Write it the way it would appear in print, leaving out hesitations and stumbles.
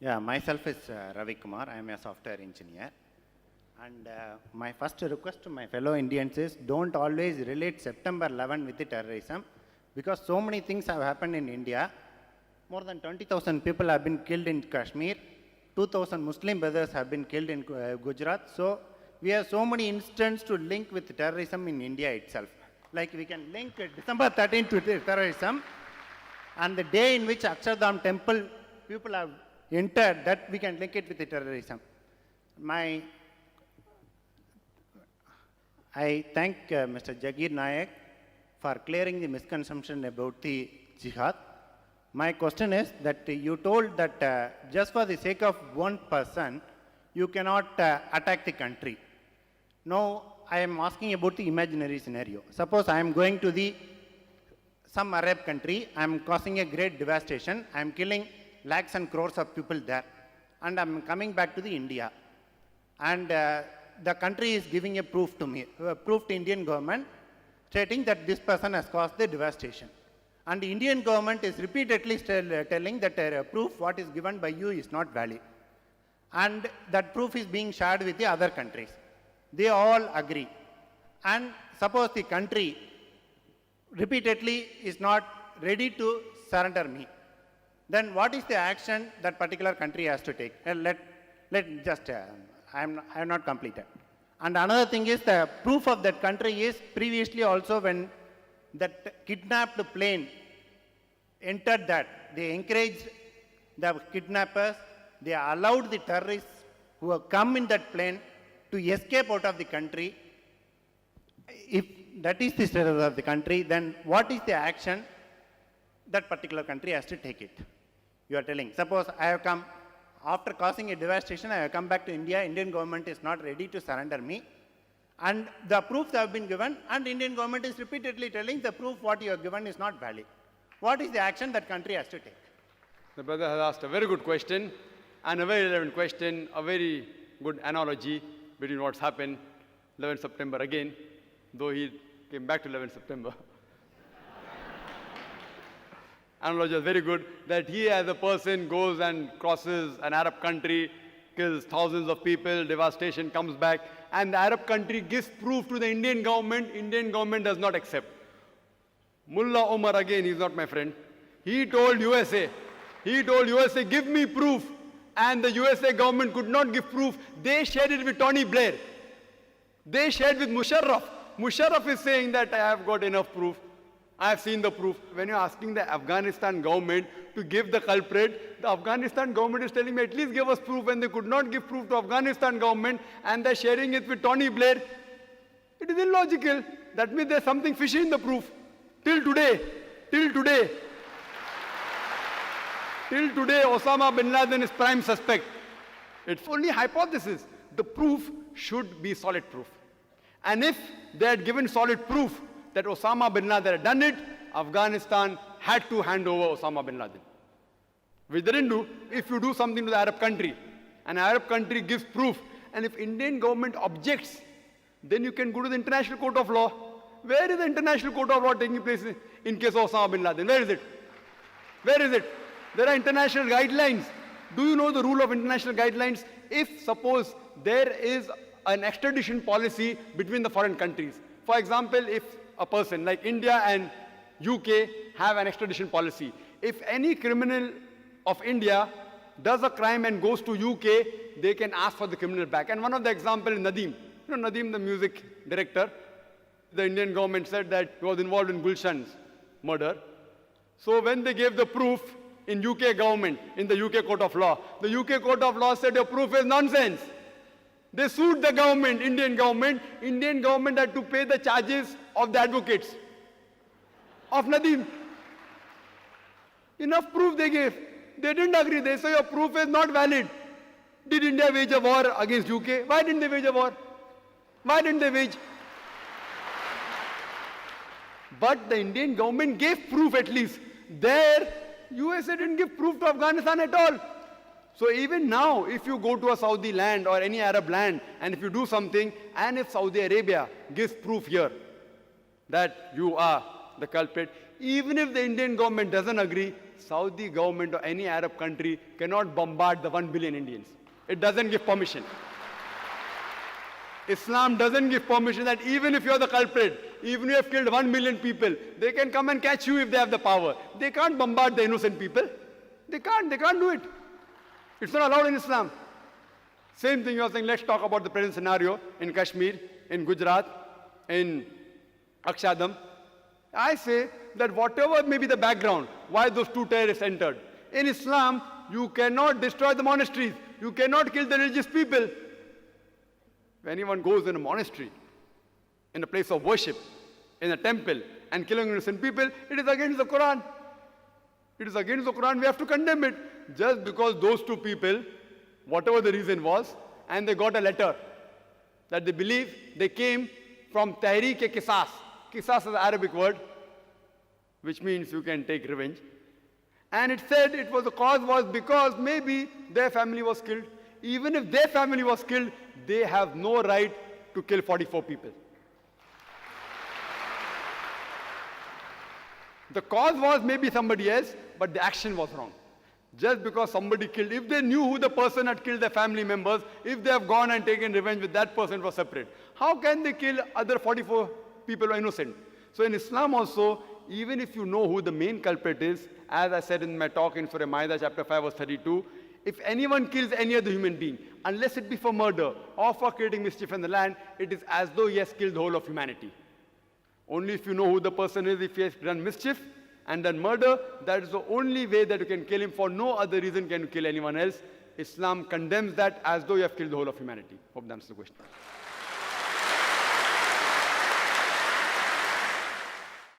Yeah, myself is Ravi Kumar. I am a software engineer. And my first request to my fellow Indians is don't always relate September 11 with the terrorism, because so many things have happened in India. More than 20,000 people have been killed in Kashmir. 2,000 Muslim brothers have been killed in Gujarat. So we have so many instances to link with terrorism in India itself. Like we can link December 13th to terrorism, and the day in which Akshardham temple people have entered, that we can link it with the terrorism. I thank Mr. Jagir Nayak for clearing the misconception about the jihad. My question is that you told that just for the sake of one person, you cannot attack the country. Now, I am asking about the imaginary scenario. Suppose I am going to some Arab country, I am causing a great devastation, I am killing lakhs and crores of people there, and I am coming back to the India. And the country is giving a proof to me, proof to Indian government, stating that this person has caused the devastation. And the Indian government is repeatedly telling that proof what is given by you is not valid. And that proof is being shared with the other countries. They all agree. And suppose the country repeatedly is not ready to surrender me, then what is the action that particular country has to take? I have not completed. And another thing is the proof of that country is previously also when that kidnapped plane entered that, they encouraged the kidnappers, they allowed the terrorists who have come in that plane to escape out of the country. If that is the status of the country, then what is the action that particular country has to take it? You are telling, suppose I have come, after causing a devastation, I have come back to India, Indian government is not ready to surrender me, and the proofs have been given, and Indian government is repeatedly telling the proof what you have given is not valid. What is the action that country has to take? The brother has asked a very good question, and a very relevant question, a very good analogy between what's happened 11 September again, though he came back to 11 September. Analogy is very good, that he as a person goes and crosses an Arab country, kills thousands of people, devastation comes back, and the Arab country gives proof to the Indian government does not accept. Mullah Omar, again, he's not my friend, he told USA, give me proof, and the USA government could not give proof. They shared it with Tony Blair. They shared with Musharraf. Musharraf is saying that I have got enough proof. I have seen the proof. When you're asking the Afghanistan government to give the culprit, the Afghanistan government is telling me at least give us proof, and they could not give proof to Afghanistan government, and they're sharing it with Tony Blair. It is illogical. That means there's something fishy in the proof. Till today, Osama bin Laden is prime suspect. It's only hypothesis. The proof should be solid proof. And if they had given solid proof that Osama bin Laden had done it, Afghanistan had to hand over Osama bin Laden. Which they didn't do. If you do something to the Arab country, an Arab country gives proof, and if Indian government objects, then you can go to the International Court of Law. Where is the International Court of Law taking place in case of Osama bin Laden? Where is it? Where is it? There are international guidelines. Do you know the rule of international guidelines? If suppose there is an extradition policy between the foreign countries. For example, if a person like India and UK have an extradition policy, if any criminal of India does a crime and goes to UK, they can ask for the criminal back. And one of the examples is Nadeem. You know Nadeem, the music director. The Indian government said that he was involved in Gulshan's murder. So when they gave the proof in UK government, in the UK Court of Law, the UK Court of Law said your proof is nonsense. They sued the government, Indian government. Indian government had to pay the charges of the advocates of Nadeem. Enough proof they gave. They didn't agree. They say your proof is not valid. Did India wage a war against UK? Why didn't they wage a war? Why didn't they wage? But the Indian government gave proof at least. There, USA didn't give proof to Afghanistan at all. So even now, if you go to a Saudi land or any Arab land, and if you do something, and if Saudi Arabia gives proof here that you are the culprit, even if the Indian government doesn't agree, Saudi government or any Arab country cannot bombard the 1 billion Indians. It doesn't give permission. Islam doesn't give permission that even if you're the culprit, even if you have killed 1 million people, they can come and catch you if they have the power. They can't bombard the innocent people. They can't do it. It's not allowed in Islam. Same thing you're saying, let's talk about the present scenario in Kashmir, in Gujarat, in Akshadam. I say that whatever may be the background, why those two terrorists entered, in Islam, you cannot destroy the monasteries. You cannot kill the religious people. If anyone goes in a monastery, in a place of worship, in a temple, and killing innocent people, it is against the Quran. It is against the Quran. We have to condemn it. Just because those two people, whatever the reason was, and they got a letter that they believe they came from Tahreek-e-Qisas. Qisas is an Arabic word, which means you can take revenge. And it said the cause was because maybe their family was killed. Even if their family was killed, they have no right to kill 44 people. The cause was maybe somebody else, but the action was wrong. Just because somebody killed, if they knew who the person had killed their family members, if they have gone and taken revenge with that person, it was separate. How can they kill other 44 people who are innocent? So in Islam also, even if you know who the main culprit is, as I said in my talk in Surah Ma'idah chapter 5 verse 32, if anyone kills any other human being, unless it be for murder or for creating mischief in the land, it is as though he has killed the whole of humanity. Only if you know who the person is, if he has done mischief and done murder, that is the only way that you can kill him. For no other reason can you kill anyone else. Islam condemns that as though you have killed the whole of humanity. Hope that answers the question.